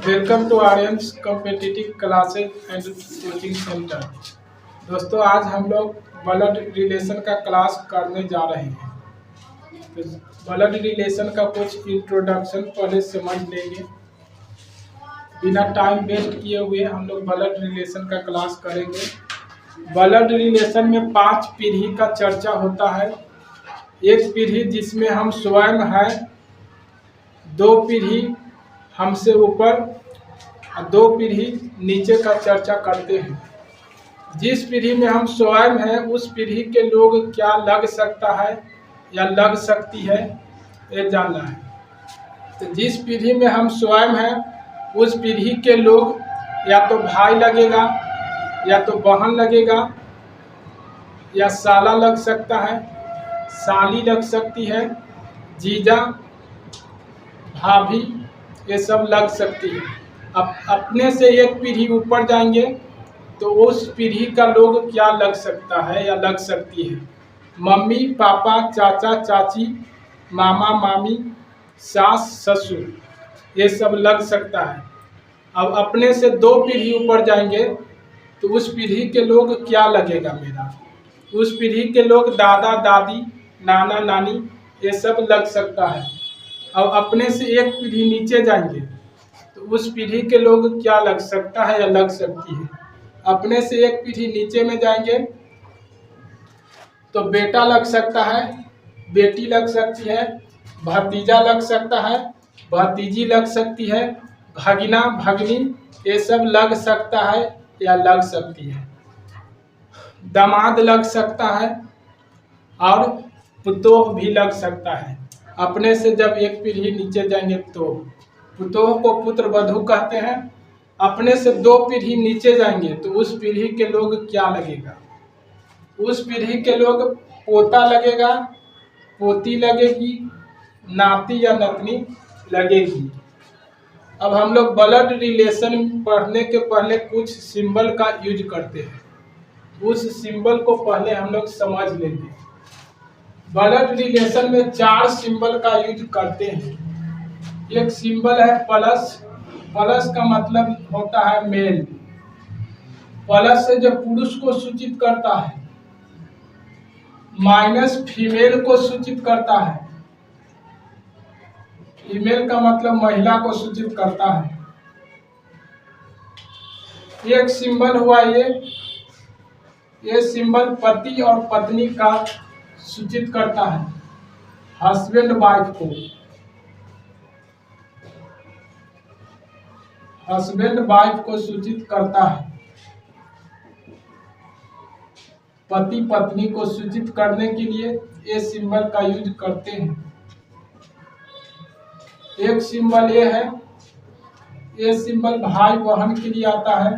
Welcome to Aryan's competitive classes and coaching centre. दोस्तों, आज हम लोग ब्लड रिलेशन का क्लास करने जा रहे हैं। तो ब्लड रिलेशन का कुछ इंट्रोडक्शन पहले समझ लेंगे। बिना टाइम वेस्ट किए हुए हम लोग ब्लड रिलेशन का क्लास करेंगे। ब्लड रिलेशन में 5 पीढ़ी का चर्चा होता है। एक पीढ़ी जिसमें हम स्वयं हैं, 2 पीढ़ी हमसे ऊपर और 2 पीढ़ी नीचे का चर्चा करते हैं। जिस पीढ़ी में हम स्वयं हैं उस पीढ़ी के लोग क्या लग सकता है या लग सकती है, ये जानना है। तो जिस पीढ़ी में हम स्वयं हैं उस पीढ़ी के लोग या तो भाई लगेगा, या तो बहन लगेगा, या साला लग सकता है, साली लग सकती है, जीजा, भाभी, ये सब लग सकती है। अब अपने से एक पीढ़ी ऊपर जाएंगे तो उस पीढ़ी का लोग क्या लग सकता है या लग सकती है। मम्मी पापा, चाचा चाची, मामा मामी, सास ससुर, ये सब लग सकता है। अब अपने से 2 पीढ़ी ऊपर जाएंगे तो उस पीढ़ी के लोग क्या लगेगा मेरा। उस पीढ़ी के लोग दादा दादी, नाना नानी, ये सब लग सकता है। अब अपने से एक पीढ़ी नीचे जाएंगे तो उस पीढ़ी के लोग क्या लग सकता है या लग सकती है। अपने से एक पीढ़ी नीचे में जाएंगे तो बेटा लग सकता है, बेटी लग सकती है, भतीजा लग सकता है, भतीजी लग सकती है, भगिना भगनी, ये सब लग सकता है या लग सकती है। दामाद लग सकता है और पुतोह भी लग सकता है। अपने से जब एक पीढ़ी नीचे जाएंगे तो पुतोह को पुत्र वधू कहते हैं। अपने से 2 पीढ़ी नीचे जाएंगे तो उस पीढ़ी के लोग क्या लगेगा। उस पीढ़ी के लोग पोता लगेगा, पोती लगेगी, नाती या नतनी लगेगी। अब हम लोग ब्लड रिलेशन पढ़ने के पहले कुछ सिंबल का यूज करते हैं। उस सिंबल को पहले हम लोग समझ लेंगे। ब्लड रिलेशन में 4 सिंबल का यूज करते हैं। एक सिंबल है प्लस। प्लस का मतलब होता है मेल। प्लस से जो पुरुष को सूचित करता है, माइनस फीमेल को सूचित करता है, फीमेल का मतलब महिला को सूचित करता है। एक सिंबल हुआ ये सिंबल पति और पत्नी का सूचित करता है, हस्बैंड वाइफ को। हस्बैंड वाइफ को सूचित करता है। पति पत्नी को सूचित करने के लिए ये सिंबल का यूज करते हैं। एक सिंबल ये है, ये सिंबल भाई बहन के लिए आता है,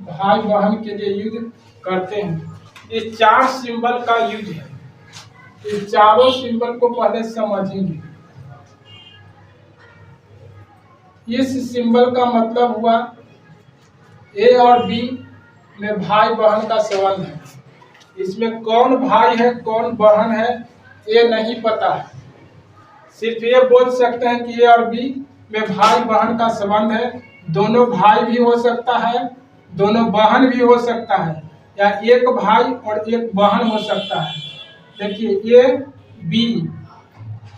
भाई बहन के लिए यूज करते हैं। ये 4 सिंबल का यूज है। ये चारों सिंबल को पहले समझेंगे। इस सिंबल का मतलब हुआ ए और बी में भाई बहन का संबंध है। इसमें कौन भाई है कौन बहन है ये नहीं पता है। सिर्फ ये बोल सकते हैं कि ए और बी में भाई बहन का संबंध है। दोनों भाई भी हो सकता है, दोनों बहन भी हो सकता है, या एक भाई और एक बहन हो सकता है। देखिए ए बी,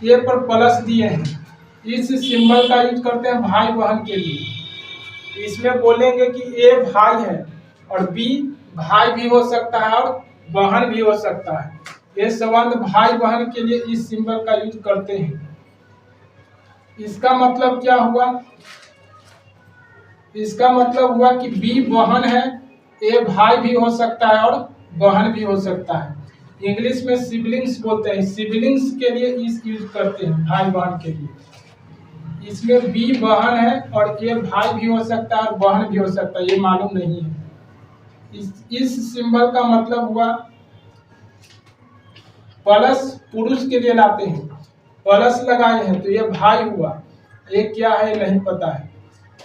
ए पर प्लस दिए हैं। इस सिंबल का यूज करते हैं भाई बहन के लिए। इसमें बोलेंगे कि ए भाई है और बी भाई भी हो सकता है और बहन भी हो सकता है। ये संबंध भाई बहन के लिए इस सिंबल का यूज करते हैं। इसका मतलब क्या हुआ। इसका मतलब हुआ कि बी बहन है, ए भाई भी हो सकता है और बहन भी हो सकता है। इंग्लिश में सिबलिंग्स बोलते हैं। सिबलिंग्स के लिए इस यूज करते हैं, भाई बहन के लिए। इसमें बी बहन है और ए भाई भी हो सकता है और बहन भी हो सकता है, ये मालूम नहीं है। इस सिंबल का मतलब हुआ प्लस पुरुष के लिए लाते हैं। प्लस लगाए हैं तो ये भाई हुआ, ये क्या है नहीं पता है।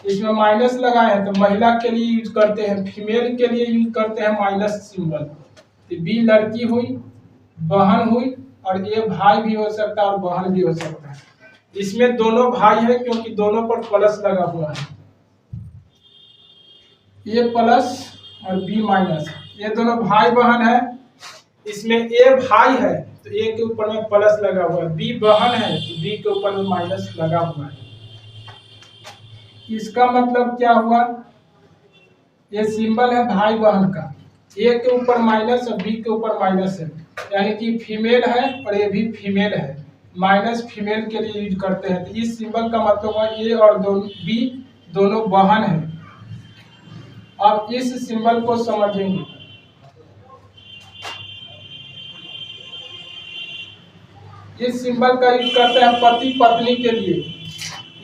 इसमें माइनस लगाए हैं तो महिला के लिए यूज करते हैं, फीमेल के लिए यूज करते हैं माइनस सिंबल। तो बी लड़की हुई, बहन हुई और ए भाई भी हो सकता है और बहन भी हो सकता है। इसमें दोनों भाई है क्योंकि दोनों पर प्लस लगा हुआ है, ए प्लस और बी माइनस, ये दोनों भाई बहन है। इसमें ए भाई है तो ए के ऊपर में प्लस लगा हुआ है, बी बहन है तो बी के ऊपर में माइनस लगा हुआ है। इसका मतलब क्या हुआ, ये सिंबल है भाई बहन का, ए के ऊपर माइनस और बी के ऊपर माइनस है, यानी कि फीमेल है और ये भी फीमेल है, माइनस फीमेल के लिए यूज करते हैं। तो इस सिंबल का मतलब हुआ ए और बी दोनों बहन है। अब इस सिंबल को समझेंगे। इस सिंबल का यूज करते हैं पति पत्नी के लिए।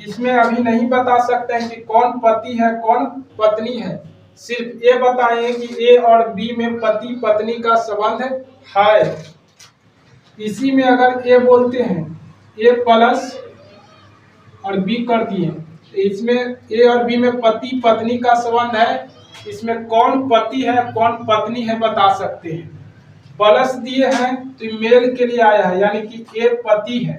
इसमें अभी नहीं बता सकते हैं कि कौन पति है कौन पत्नी है, सिर्फ ये बताएं कि ए और बी में पति पत्नी का संबंध है। इसी में अगर ए बोलते हैं ए प्लस और बी कर दिए, तो इसमें ए और बी में पति पत्नी का संबंध है। इसमें कौन पति है कौन पत्नी है बता सकते हैं। प्लस दिए हैं तो मेल के लिए आया है, यानी कि ए पति है,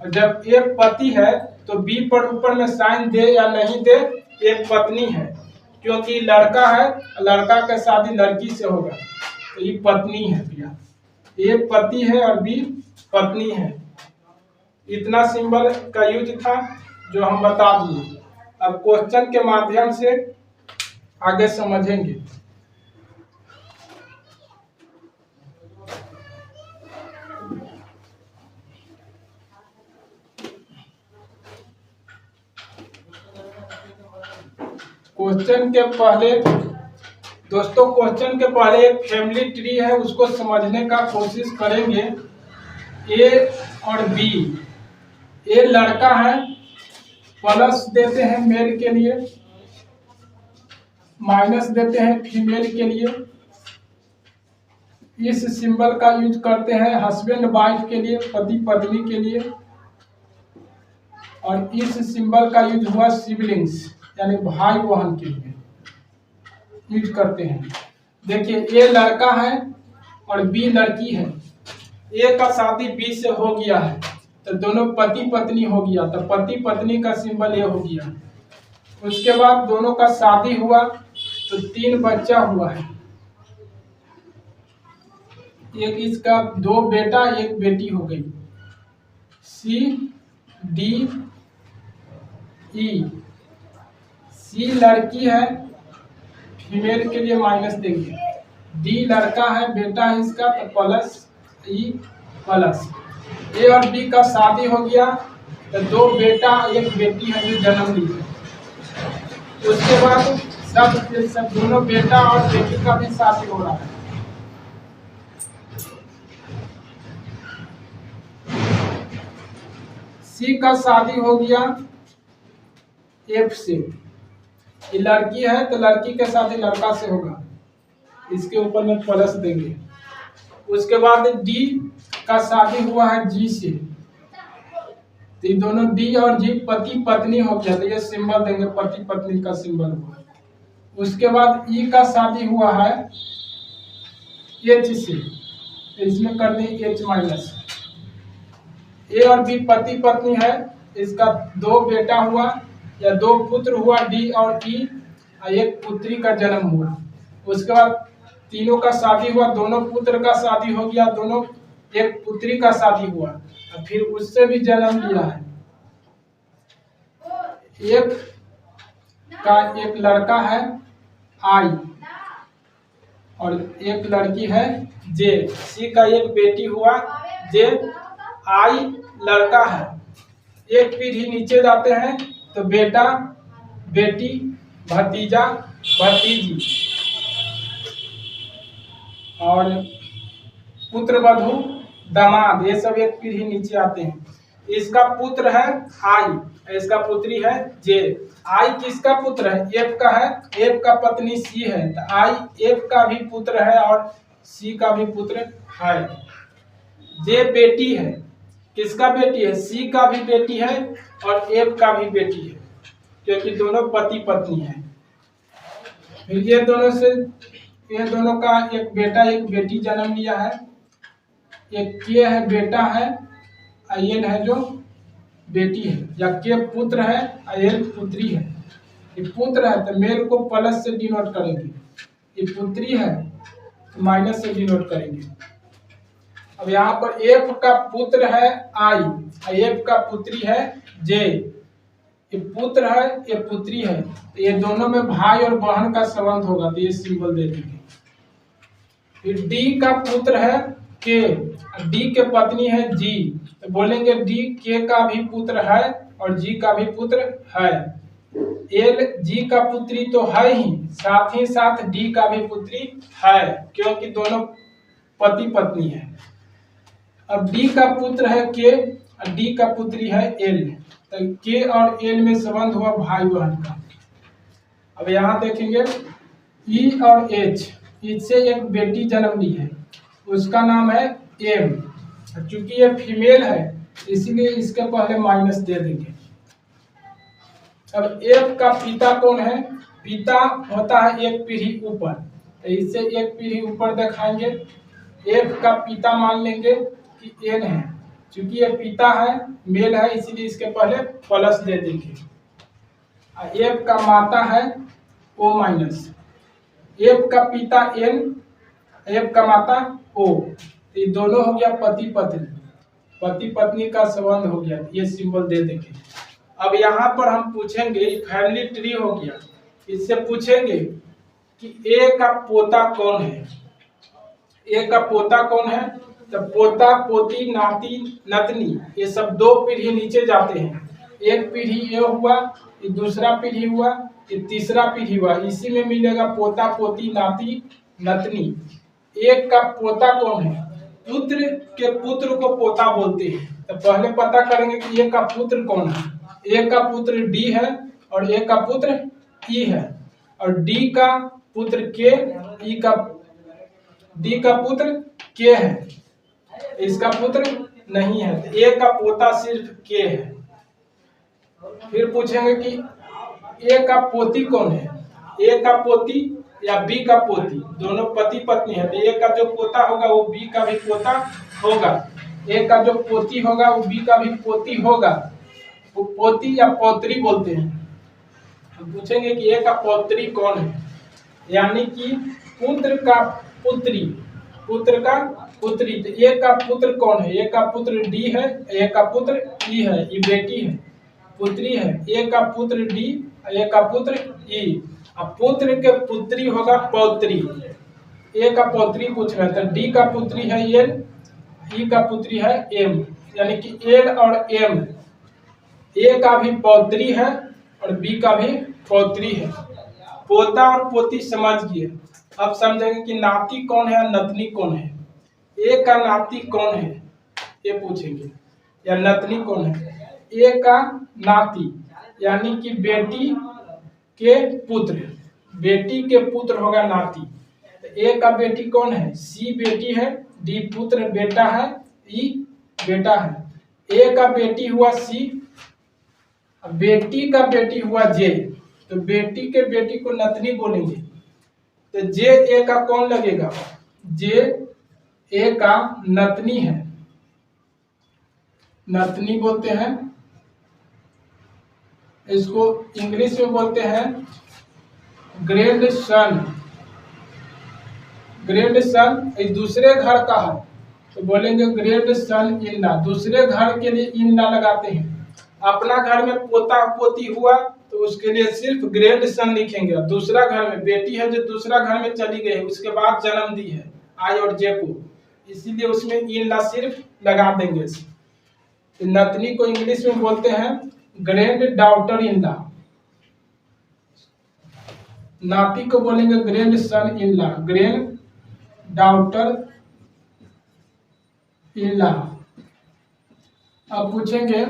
और जब ए पति है तो बी पर ऊपर में साइन दे या नहीं दे, ए पत्नी है, क्योंकि लड़का है, लड़का का शादी लड़की से होगा तो ये पत्नी है भैया। ए पति है और बी पत्नी है। इतना सिंबल का यूज था जो हम बता दिए। अब क्वेश्चन के माध्यम से आगे समझेंगे। क्वेश्चन के पहले दोस्तों, क्वेश्चन के पहले एक फैमिली ट्री है उसको समझने का कोशिश करेंगे। ए और बी, ए लड़का है, प्लस देते हैं मेल के लिए, माइनस देते हैं फीमेल के लिए। इस सिंबल का यूज करते हैं हस्बैंड वाइफ के लिए, पति पत्नी के लिए। और इस सिंबल का यूज हुआ सिबलिंग्स यानी भाई बहन के लिए यूज करते हैं। देखिए ए लड़का है और बी लड़की है, ए का शादी बी से हो गया है तो दोनों पति पत्नी हो गया, तो पति पत्नी का सिंबल ये हो गया। उसके बाद दोनों का शादी हुआ तो 3 बच्चा हुआ है, एक इसका 2 बेटा 1 बेटी हो गई, सी डी ई। सी लड़की है, फीमेल के लिए माइनस देंगे। डी लड़का है, बेटा है इसका तो प्लस ई प्लस। ए और बी का शादी हो गया तो 2 बेटा 1 बेटी है जो जन्म ली है। उसके बाद सब दोनों बेटा और बेटी का भी शादी हो रहा है। सी का शादी हो गया एफ से, ये लड़की है तो लड़की के शादी लड़का से होगा, इसके ऊपर में प्लस देंगे। उसके बाद डी का शादी हुआ है जी से, तो ये दोनों डी और जी पति पत्नी हो गया तो ये सिंबल देंगे, पति पत्नी का सिंबल हुआ। उसके बाद ई का शादी हुआ है एच से, तो इसमें कर दें एच माइनस। ए और बी पति पत्नी है, इसका 2 बेटा हुआ या 2 पुत्र हुआ डी और ई, 1 पुत्री का जन्म हुआ। उसके बाद तीनों का शादी हुआ, दोनों पुत्र का शादी हो गया, दोनों 1 पुत्री का शादी हुआ, और फिर उससे भी जन्म लिया है। एक का एक लड़का है आई और एक लड़की है जे। सी का एक बेटी हुआ जे, आई लड़का है। एक पीढ़ी नीचे जाते हैं तो बेटा बेटी भतीजा भतीजी और पुत्र वधू दामाद, ये सब एक पीढ़ी नीचे आते हैं। इसका पुत्र है आई, इसका पुत्री है जे। आई किसका पुत्र है, एफ का है, एफ का पत्नी सी है, तो आई एफ का भी पुत्र है और सी का भी पुत्र है। जे बेटी है, किसका बेटी है, सी का भी बेटी है और एफ का भी बेटी है, क्योंकि दोनों पति पत्नी है। फिर ये दोनों का एक बेटा एक बेटी जन्म लिया है। एक के है बेटा है, आयन है जो बेटी है, या के पुत्र है और एल पुत्री है। ये पुत्र है तो मेल को प्लस से डिनोट करेंगे, ये पुत्री है तो माइनस से डिनोट करेंगे। अब यहाँ पर एफ का पुत्र है आई और एफ का पुत्री है जे। ये पुत्र है ये पुत्री है, तो ये दोनों में भाई और बहन का संबंध होगा, तो ये सिंबल दे देंगे। फिर डी का पुत्र है के, डी के पत्नी है जी, तो बोलेंगे डी के का भी पुत्र है और जी का भी पुत्र है। एल जी का पुत्री तो है ही, साथ ही साथ डी का भी पुत्री है, क्योंकि दोनों पति पत्नी है। अब डी का पुत्र है के और डी का पुत्री है एल, तो के और एल में संबंध हुआ भाई बहन का। अब यहाँ देखेंगे ई और एच, इससे एक बेटी जन्म ली है, उसका नाम है एम। चूंकि ये फीमेल है इसीलिए इसके पहले माइनस दे देंगे। अब एफ का पिता कौन है? पिता होता है एक पीढ़ी ऊपर, तो इससे एक पीढ़ी ऊपर दिखाएंगे। एफ का पिता मान लेंगे कि एन है, चूंकि ये पिता है मेल है इसीलिए इसके पहले प्लस दे देंगे। एफ का माता है ओ माइनस, एफ का पिता एन, एफ का माता ओ, ये दोनों हो गया पति पत्नी, पति पत्नी का संबंध हो गया, ये सिंबल दे देंगे। अब यहाँ पर हम पूछेंगे, फैमिली ट्री हो गया, इससे पूछेंगे कि ए का पोता कौन है। ए का पोता कौन है? तो पोता पोती नाती नतनी ये सब दो पीढ़ी नीचे जाते हैं। एक पीढ़ी ये हुआ, ये दूसरा पीढ़ी हुआ, ये तीसरा पीढ़ी हुआ, इसी में मिलेगा पोता पोती नाती नतनी। एक का पोता कौन है? पुत्र के पुत्र को पोता बोलते हैं, तो पहले पता करेंगे कि एक का पुत्र कौन है। एक का पुत्र डी है और एक का पुत्र ई है, और डी का पुत्र के, ई का, डी का पुत्र के है, इसका पुत्र नहीं है, तो ए का पोता सिर्फ के है। फिर पूछेंगे कि ए का पोती कौन है? ए का पोती या बी का पोती, दोनों पति पत्नी है, तो ए का जो पोता होगा वो बी का भी पोता होगा, ए का जो पोती होगा वो बी का भी पोती होगा, वो पोती या पौत्री बोलते हैं। हम पूछेंगे कि ए का पौत्री कौन है, यानी कि पुत्र का पुत्री, पुत्र का पुत्री, तो ए का पुत्र कौन है? ए का पुत्र डी है, ए का पुत्र ई है, ये बेटी है, पुत्री है। ए का पुत्र डी, ए का पुत्र ई, अब पुत्र के पुत्री होगा पौत्री। ए का पौत्री पूछ रहे हैं, तो डी का पुत्री है एल, ई का पुत्री है एम, यानी कि एल और एम, ए का भी पौत्री है और बी का भी पौत्री है। पोता और पोती समझ गए, अब समझेंगे कि नाती कौन है और नतनी कौन है। ए का नाती कौन है ये पूछेंगे, या नतनी कौन है। ए का नाती यानी कि बेटी के पुत्र, बेटी के पुत्र होगा नाती। तो ए का बेटी कौन है? सी बेटी है, डी पुत्र बेटा है, ई बेटा है। ए का बेटी हुआ सी, बेटी का बेटी हुआ जे, तो बेटी के बेटी को नतनी बोलेंगे, तो जे ए का कौन लगेगा? जे ए का नतनी है, नतनी बोलते हैं इसको, इंग्लिश में बोलते हैं ग्रैंड सन। ग्रैंड सन दूसरे घर का है तो बोलेंगे ग्रैंड सन इन लॉ, दूसरे घर के लिए इन लॉ लगाते हैं। अपना घर में पोता पोती हुआ तो उसके लिए सिर्फ ग्रैंड सन लिखेंगे, दूसरा घर में बेटी है जो दूसरा घर में चली गई उसके बाद जन्म दी है आई और जे को, इसीलिए उसमें इन लॉ सिर्फ लगा देंगे। नतनी को इंग्लिश में बोलते हैं ग्रैंड डॉटर इन लॉ, नाती को बोलेंगे grand son in law, grand daughter in law. अब पूछेंगे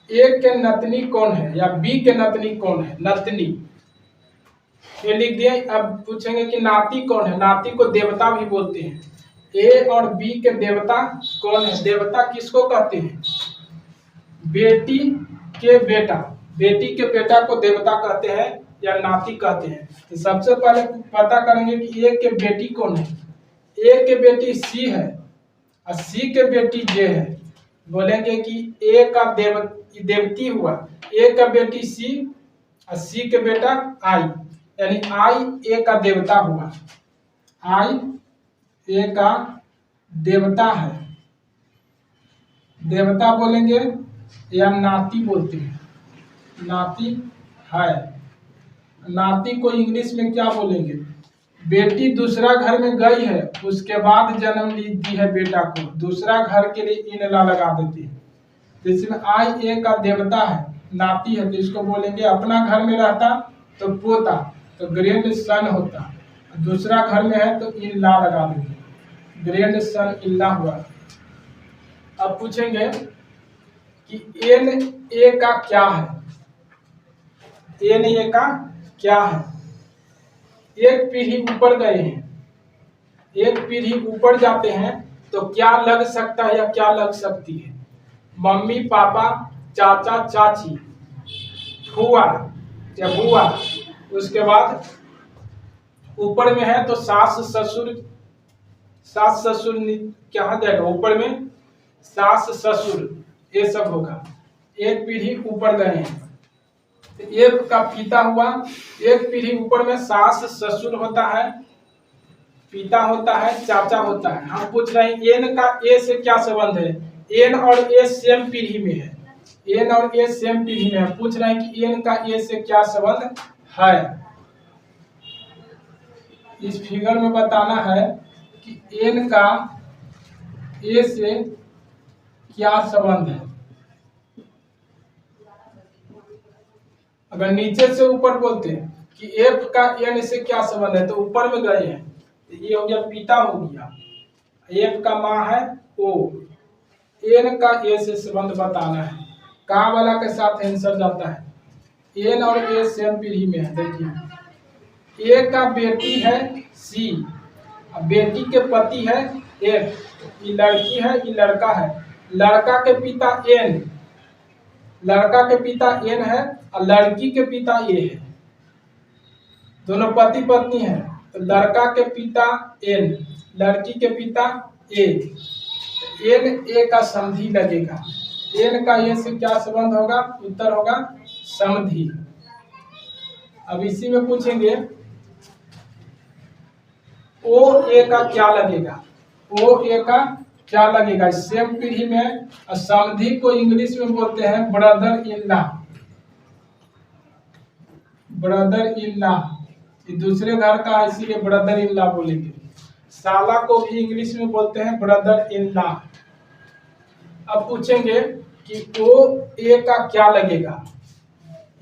ए के नतनी कौन है या बी के नतनी कौन है? नतनी ये लिख दिए। अब पूछेंगे कि नाती कौन है? नाती को देवता भी बोलते हैं। ए और बी के देवता कौन है? देवता किसको कहते हैं? बेटी के बेटा, बेटी के बेटा को देवता कहते हैं या नाती कहते हैं। तो सबसे पहले पता करेंगे कि ए के बेटी कौन है। ए के बेटी सी है और सी के बेटी जे है, बोलेंगे कि ए का देवती हुआ, ए का बेटी सी और सी के बेटा आई, यानी आई ए का देवता हुआ, आई ए का देवता है, देवता बोलेंगे या नाती बोलते हैं, नाती है। नाती को इंग्लिश में क्या बोलेंगे? बेटी दूसरा घर में गई है, उसके बाद जन्म दी है बेटा को, दूसरा घर के लिए इन ला लगा देती है। तो इसमें आई ए का देवता है, नाती है, तो इसको बोलेंगे अपना घर में रहता तो पोता, तो ग्रैंड सन होता, दूसरा घर में है तो इन ला लगा देंगे, ग्रैंड सन इन ला हुआ। अब पूछेंगे कि एन ए का क्या है, एन ए का क्या है? एक पीढ़ी ऊपर गए हैं, एक पीढ़ी ऊपर जाते हैं तो क्या लग सकता है या क्या लग सकती है? मम्मी पापा, चाचा चाची, फुआ या बुआ, उसके बाद ऊपर में है तो सास ससुर, सास ससुर क्या जाएगा ऊपर में, सास ससुर, ये सब होगा। एक पीढ़ी ऊपर गए हैं, एक का पिता हुआ, एक पीढ़ी ऊपर में सास ससुर होता है, पिता होता है, चाचा होता है। हम पूछ रहे हैं एन का ए से क्या संबंध है? एन और ए सेम पीढ़ी में है, एन और ए सेम पीढ़ी में है। पूछ रहे हैं कि एन का ए से क्या संबंध है? इस फिगर में बताना है कि एन का ए से क्या संबंध है। अगर नीचे से ऊपर बोलते हैं कि एफ का एन से क्या संबंध है, तो ऊपर में गए हैं, ये हो गया पिता हो गया, एफ का माँ है ओ, एन का ए से संबंध बताना है, का वाला के साथ आंसर जाता है। एन और ए सेम पीढ़ी में है। देखिए ए का बेटी है सी, बेटी के पति है एफ, ये लड़की है ये लड़का है, लड़का के पिता एन, लड़का के पिता एन है और लड़की के पिता ए है, दोनों पति पत्नी है, तो लड़का के पिता एन, लड़की के पिता ए, एन ए का समधी लगेगा। एन का ए से क्या संबंध होगा? उत्तर होगा समधी। अब इसी में पूछेंगे ओ ए का क्या लगेगा, ओ ए का क्या लगेगा? सेम पीढ़ी में, समधी को इंग्लिश में बोलते हैं brother in law, brother in law, ये दूसरे घर का है इसीलिए ब्रदर इन लॉ बोलेंगे। साला को भी इंग्लिश में बोलते हैं ब्रदर इन लॉ। अब पूछेंगे कि ओ ए का क्या लगेगा?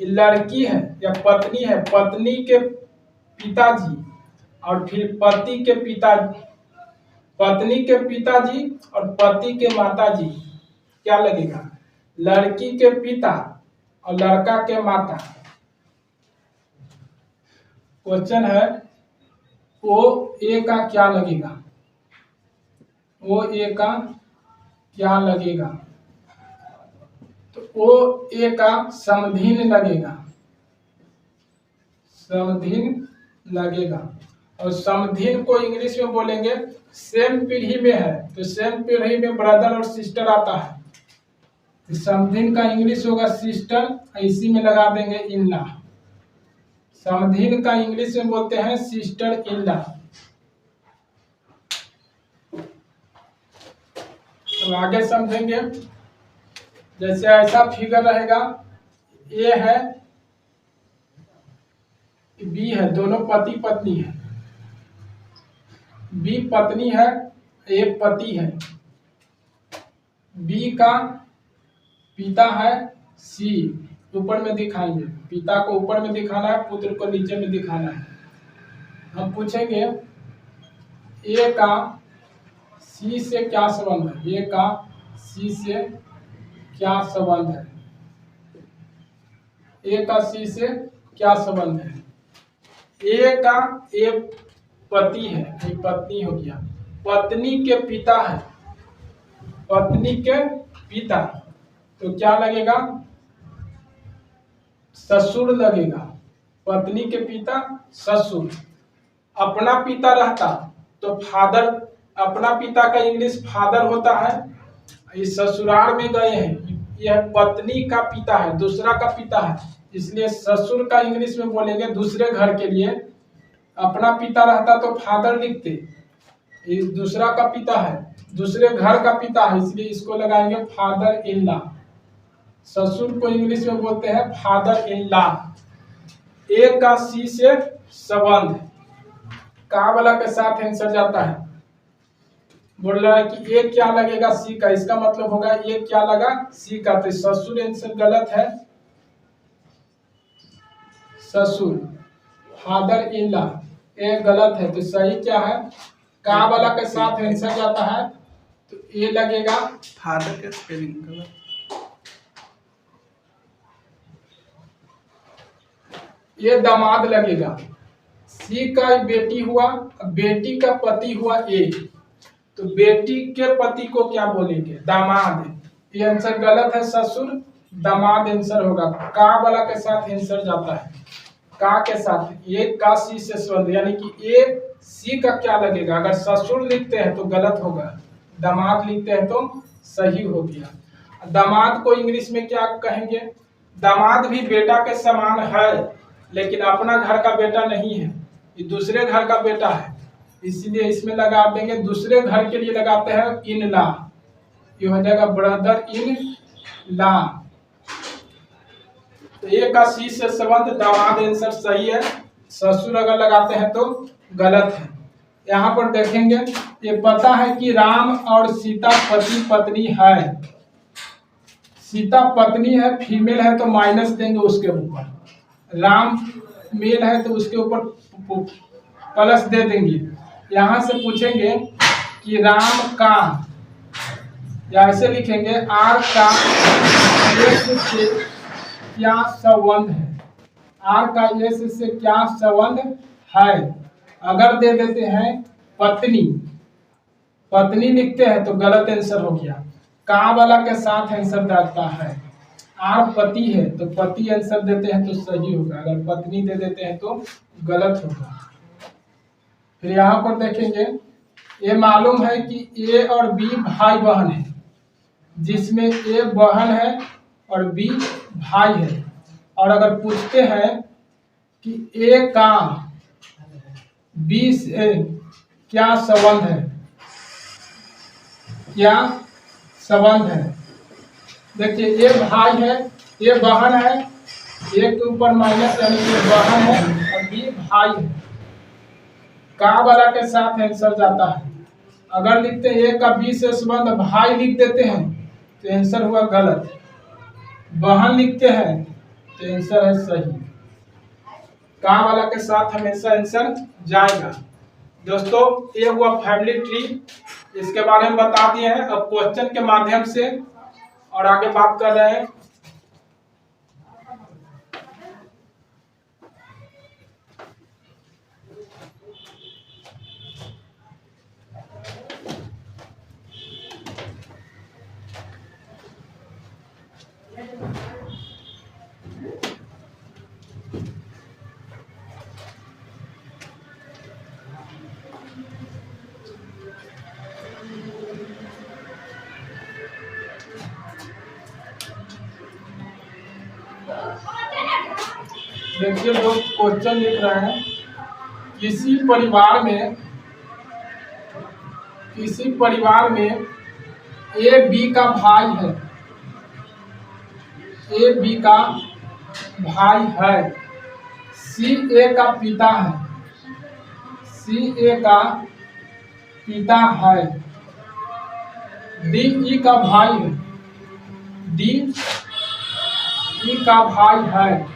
लड़की है या पत्नी है, पत्नी के पिताजी और फिर पति के पिता, पत्नी के पिताजी और पति के माताजी, क्या लगेगा? लड़की के पिता और लड़का के माता। क्वेश्चन है ओ ए का क्या लगेगा, ओ ए का क्या लगेगा? तो ओ ए का समधीन लगेगा, समधीन लगेगा। और समधीन को इंग्लिश में बोलेंगे, सेम पीढ़ी में है तो सेम पीढ़ी में ब्रदर और सिस्टर आता है, तो समधीन का इंग्लिश होगा सिस्टर, इसी में लगा देंगे इन लॉ। समधीन का इंग्लिश में बोलते हैं सिस्टर इन लॉ। तो आगे समझेंगे, जैसे ऐसा फिगर रहेगा, ए है बी है, दोनों पति पत्नी है, बी पत्नी है ए पति है, बी का पिता है सी, ऊपर में दिखाएंगे, पिता को ऊपर में दिखाना है, पुत्र को नीचे में दिखाना है। हम पूछेंगे ए का सी से क्या संबंध है, ए का सी से क्या संबंध है? ए का सी से क्या संबंध है? ए का ए पति है, ये पत्नी हो गया, पत्नी के पिता है, पत्नी के पिता, तो क्या लगेगा? ससुर लगेगा, पत्नी के पिता ससुर। अपना पिता रहता तो फादर, अपना पिता का इंग्लिश फादर होता है, इस ससुराल में गए हैं, यह पत्नी का पिता है, दूसरा का पिता है, इसलिए ससुर का इंग्लिश में बोलेंगे दूसरे घर के लिए। अपना पिता रहता तो फादर लिखते, ये दूसरा का पिता है, दूसरे घर का पिता है, इसलिए इसको लगाएंगे फादर इन लॉ। ससुर को इंग्लिश में बोलते हैं फादर इन लॉ। ए का सी से संबंध, का वाला के साथ आंसर जाता है। बोल रहा है कि ए क्या लगेगा सी का, इसका मतलब होगा ए क्या लगा सी का, तो ससुर आंसर गलत है। ससुर फादर इन लॉ ए गलत है, तो सही क्या है, का वाला के साथ आंसर जाता है, तो ए लगेगा। फादर के स्पेलिंग गलत, ये दामाद लगेगा। सी का बेटी हुआ, बेटी का पति हुआ ए, तो बेटी के पति को क्या बोलेंगे, दामाद। ये आंसर गलत है, ससुर दामाद आंसर होगा। का वाला के साथ आंसर जाता है, का के साथ ये का सी से संबंध, यानी कि ए सी का क्या लगेगा, अगर ससुर लिखते हैं तो गलत होगा, दामाद लिखते हैं तो सही हो गया। दामाद को इंग्लिश में क्या कहेंगे, दामाद भी बेटा के समान है, लेकिन अपना घर का बेटा नहीं है, ये दूसरे घर का बेटा है, इसलिए इसमें लगा देंगे, दूसरे घर के लिए लगाते हैं इन लॉ, ये हो जाएगा ब्रदर इन लॉ। तो ए का सी से संबंध दामाद आंसर सही है, ससुर अगर लगाते हैं तो गलत है। यहाँ पर देखेंगे, ये पता है कि राम और सीता पति पत्नी है, सीता पत्नी है, फीमेल है तो माइनस देंगे उसके ऊपर, राम मेल है तो उसके ऊपर प्लस दे देंगे। यहाँ से पूछेंगे कि राम का, या ऐसे लिखेंगे आर का एस से क्या संबंध है, आर का एस से क्या संबंध है। अगर दे देते हैं पत्नी, पत्नी लिखते हैं तो गलत आंसर हो गया, का वाला के साथ आंसर जाता है। आर पति है तो पति आंसर देते हैं तो सही होगा, अगर पत्नी दे देते हैं तो गलत होगा। फिर यहाँ पर देखेंगे, ये मालूम है कि ए और बी भाई बहन है, जिसमें ए बहन है और बी भाई है, और अगर पूछते हैं कि ए का बी से क्या संबंध है, क्या संबंध है, देखिए ये भाई है, ये बहन है, एक के ऊपर माइनस यानी कि बहन है और बी भाई है, का वाला के साथ आंसर जाता है। अगर लिखते हैं ए का बी से संबंध भाई लिख देते हैं तो आंसर हुआ गलत, बहन लिखते हैं तो आंसर है सही, का वाला के साथ हमेशा आंसर जाएगा। दोस्तों ये हुआ फैमिली ट्री, इसके बारे में बता दिए हैं, अब क्वेश्चन के माध्यम से और आगे बात कर रहे हैं। देखिए लोग क्वेश्चन लिख रहे हैं, किसी परिवार में ए बी का भाई है, ए बी का भाई है, सी ए का पिता है, सी ए का पिता है, डी ई का भाई है, डी ई का भाई है,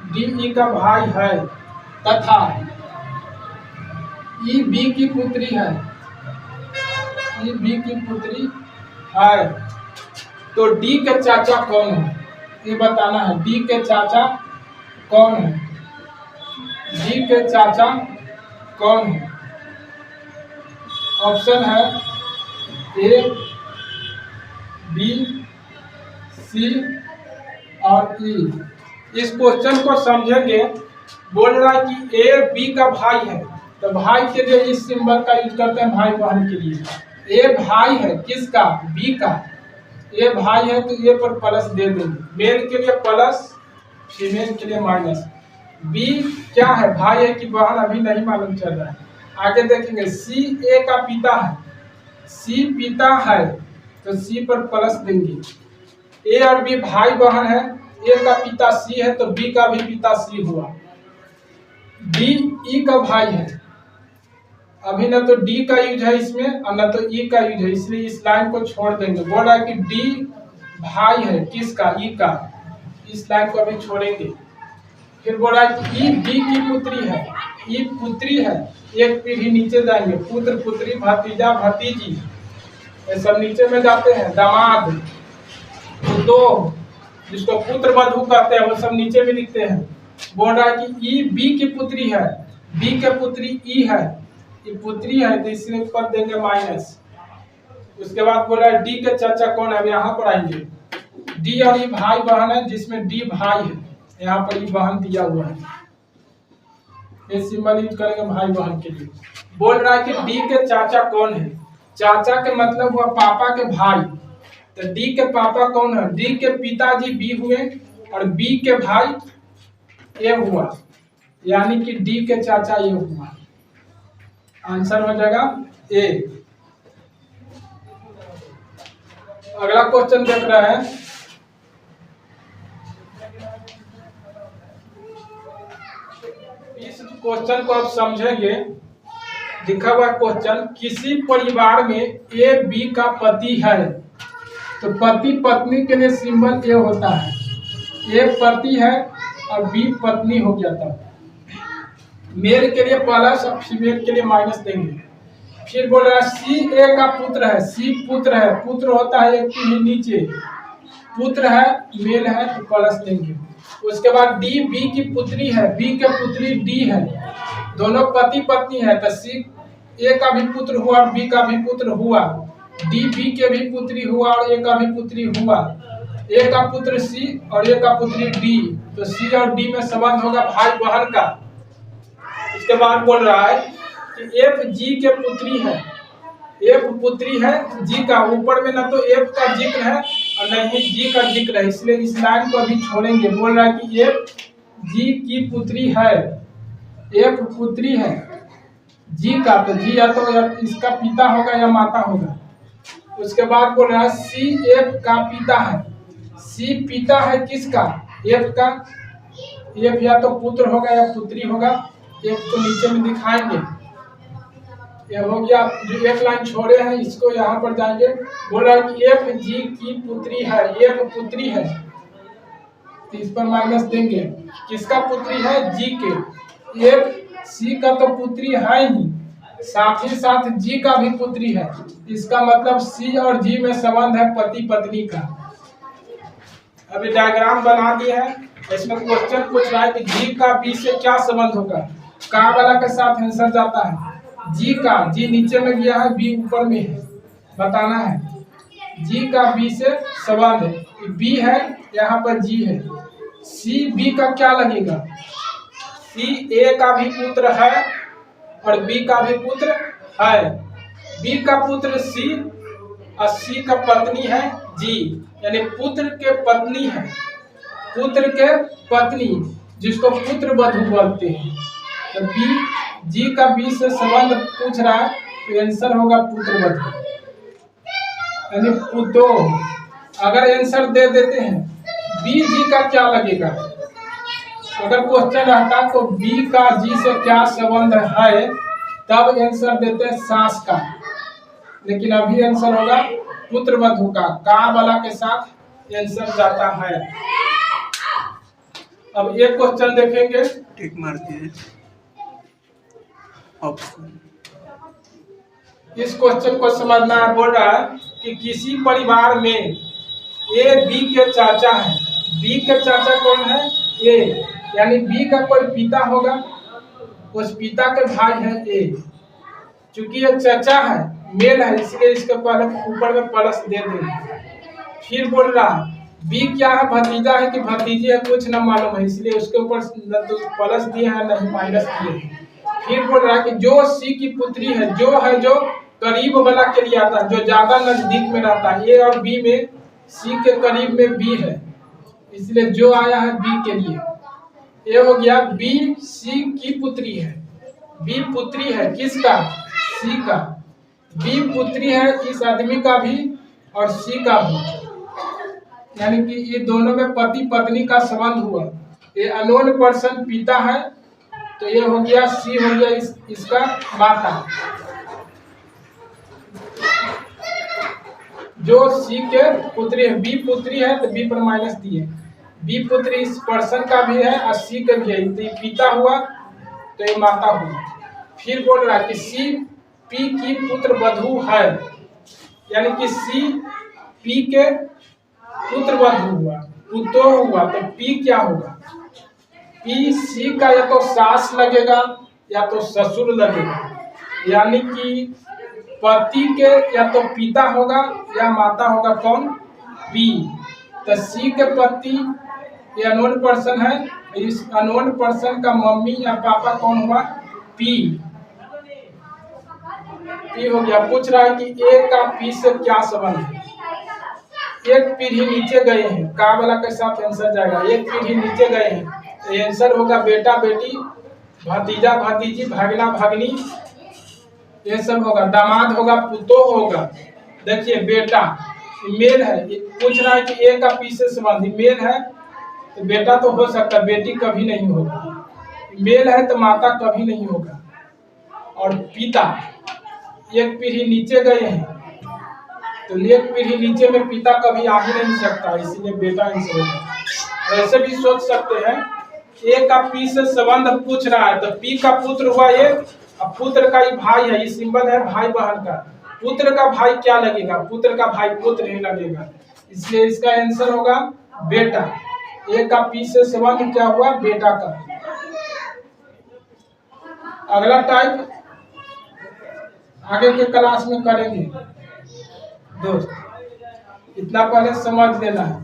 डी ई का भाई है, तथा ई बी की पुत्री है, ई बी की पुत्री है, तो डी के चाचा कौन है, ये बताना है। डी के चाचा कौन है, डी के चाचा कौन है। ऑप्शन है ए, बी, सी और ई। इस क्वेश्चन को समझेंगे, बोल रहा है कि ए बी का भाई है, तो भाई के लिए इस सिंबल का यूज करते हैं भाई बहन के लिए, ए भाई है किसका, बी का। ए भाई है तो ए पर प्लस दे देंगे, मेल के लिए प्लस, फीमेल के लिए माइनस। बी क्या है, भाई है कि बहन, अभी नहीं मालूम चल रहा है, आगे देखेंगे। सी ए का पिता है, सी पिता है तो सी पर प्लस देंगे। ए और बी भाई बहन है, ए का पिता सी है तो बी का भी पिता सी हुआ। डी ई का भाई है, अभी ना तो डी का यूज है इसमें और ना तो ई का यूज है, इसलिए इस लाइन को छोड़ देंगे। बोल रहा है कि डी भाई है किसका, ई का, इस लाइन को अभी छोड़ेंगे। फिर बोल रहा है कि ई डी की पुत्री है, ई पुत्री है, एक पीढ़ी नीचे जाएंगे, पुत्र पुत्री भतीजा भतीजी ये सब नीचे में जाते हैं। दामाद दो जिसको पुत्र वधू कहते हैं वो सब नीचे में लिखते हैं। बोल रहा है कि ई बी की पुत्री है, बी के पुत्री ई है, ये पुत्री है तो इसलिए ऊपर देंगे माइनस। उसके बाद बोल रहा है डी के चाचा कौन है, अब यहाँ पर आएंगे। डी और ई भाई बहन है, जिसमें डी भाई है, यहाँ पर ई बहन दिया हुआ है, ये सिंबल यूज करेंगे भाई बहन के लिए। बोल रहा है कि डी के चाचा कौन है, चाचा के मतलब हुआ पापा के भाई, तो डी के पापा कौन है, डी के पिताजी बी हुए और बी के भाई ए हुआ, यानी कि डी के चाचा ए हुआ। आंसर हो जाएगा ए। अगला क्वेश्चन देख रहे हैं, इस क्वेश्चन को आप समझेंगे। लिखा हुआ क्वेश्चन, किसी परिवार में ए बी का पति है, तो पति पत्नी के लिए सिंबल ए होता है, ए पति है और बी पत्नी हो गया था। मेल के लिए प्लस और फीमेल के लिए माइनस देंगे। फिर बोल रहा है सी ए का पुत्र है, सी पुत्र है, पुत्र होता है एक पीढ़ी नीचे, पुत्र है मेल है तो प्लस देंगे। उसके बाद डी बी की पुत्री है, बी के पुत्री डी है, दोनों पति पत्नी है तो सी ए का भी पुत्र हुआ और बी का भी पुत्र हुआ, डी बी के भी पुत्री हुआ और ए का भी पुत्री हुआ। ए का पुत्र सी और ए का पुत्री डी, तो सी और डी में संबंध होगा भाई बहन का। इसके बाद बोल रहा है कि एफ जी के पुत्री है, एफ पुत्री है जी का, ऊपर में ना तो एफ का जिक्र है और न ही जी का जिक्र है, इसलिए इस लाइन को अभी छोड़ेंगे। बोल रहा है कि एफ जी की पुत्री है, एफ पुत्री है जी का, तो जी या तो इसका पिता होगा या माता होगा। उसके बाद बोल रहा है सी एफ का पिता है, सी पिता है किसका, एफ का, एफ या तो पुत्र होगा या पुत्री होगा, एक तो नीचे में दिखाएंगे। ये हो गया, जो एक लाइन छोड़े हैं इसको यहाँ पर जाएंगे। बोल रहा है कि एफ जी की पुत्री है, एफ पुत्री है तो इस पर माइनस देंगे। किसका पुत्री है, जी के। एफ सी का तो पुत्री है ही, साथ ही साथ जी का भी पुत्री है, इसका मतलब सी और जी में संबंध है पति पत्नी का। अभी डायग्राम बना दिए हैं, इसमें क्वेश्चन पूछ रहा है कि जी का बी से क्या संबंध होगा, का वाला के साथ आंसर जाता है। जी का, जी नीचे में गया है, बी ऊपर में है, बताना है जी का बी से संबंध है। बी है यहाँ पर जी है, सी बी का क्या लगेगा, सी ए का भी पुत्र है और बी का भी पुत्र है। बी का पुत्र सी और सी का पत्नी है जी, यानी पुत्र के पत्नी है, पुत्र के पत्नी जिसको पुत्र वधू बोलते हैं। तो बी जी का बी से संबंध पूछ रहा है तो आंसर होगा पुत्र वधू, यानी पुतो। अगर आंसर दे देते हैं बी जी का क्या लगेगा, अगर क्वेश्चन रहता तो बी का जी से क्या संबंध है तब आंसर देते हैं सास का, लेकिन अभी आंसर होगा पुत्र वधू का वाला के साथ आंसर जाता है। अब एक क्वेश्चन देखेंगे, टिक मार दिए ऑप्शन। इस क्वेश्चन को समझना है। बोल रहा है कि किसी परिवार में ए बी के चाचा है, बी के चाचा कौन है, ए, यानी बी का कोई पिता होगा, उस पिता के भाई है ए। चूंकि ये चाचा है, मेल है, इसलिए इसके पहले ऊपर में प्लस दे देंगे। फिर बोल रहा है बी क्या है, भतीजा है कि भतीजी है कुछ न मालूम है, इसलिए उसके ऊपर न तो प्लस दिए हैं नहीं माइनस दिए हैं। फिर बोल रहा है कि जो सी की पुत्री है, जो करीब वाला के लिए आता है, जो ज्यादा नजदीक में रहता है। ए और बी में सी के करीब में बी है, इसलिए जो आया है बी के लिए। ये हो गया बी सी की पुत्री है। बी पुत्री है किसका? सी का। बी पुत्री है इस आदमी का भी और सी का भी, यानी कि ये दोनों में पति पत्नी का संबंध हुआ। ये अननोन पर्सन पिता है, तो ये हो गया सी हो गया इसका माता। जो सी के पुत्री है, बी पुत्री है तो बी पर माइनस दिए। बी पुत्री इस पर्सन का भी है और सी का भी है, तो ये पिता हुआ तो ये माता हुआ। फिर बोल रहा है कि सी पी की पुत्र वधू है, यानी कि सी पी के पुत्र वधू हुआ, पुतो हुआ, तो पी क्या होगा? पी सी का या तो सास लगेगा या तो ससुर लगेगा, यानी कि पति के या तो पिता होगा या माता होगा। कौन? पी। तो सी के पति ये अननोन पर्सन है, इस अननोन पर्सन का मम्मी या पापा कौन हुआ? पी। पी हो गया। पूछ रहा है कि ए का पी से क्या संबंध है? एक पीढ़ी नीचे गए हैं, का वाला के साथ आंसर जाएगा। एक पीढ़ी नीचे गए हैं, तो आंसर होगा बेटा बेटी, भतीजा भतीजी, भागना भागनी, ये सब होगा। दामाद होगा, पुतो होगा। देखिए बेटा मेल है, पूछ रहा है कि ए का पी से संबंधी मेल है तो बेटा तो हो सकता है, बेटी कभी नहीं होगा। मेल है तो माता कभी नहीं होगा। और पिता एक पीढ़ी नीचे गए हैं, तो एक पीढ़ी नीचे में पिता कभी आ ही नहीं सकता, इसीलिए बेटा आंसर होगा। ऐसे भी सोच सकते हैं, ए का पी से संबंध पूछ रहा है तो पी का पुत्र हुआ ए, अब पुत्र का ही भाई है, ये सिंबल है भाई बहन का। पुत्र का भाई क्या लगेगा? पुत्र का भाई पुत्र ही लगेगा, इसलिए इसका आंसर होगा बेटा। ए का पी से संबंध क्या हुआ? बेटा का। अगला टाइप आगे के क्लास में करेंगे दोस्त, इतना पहले समझ लेना है।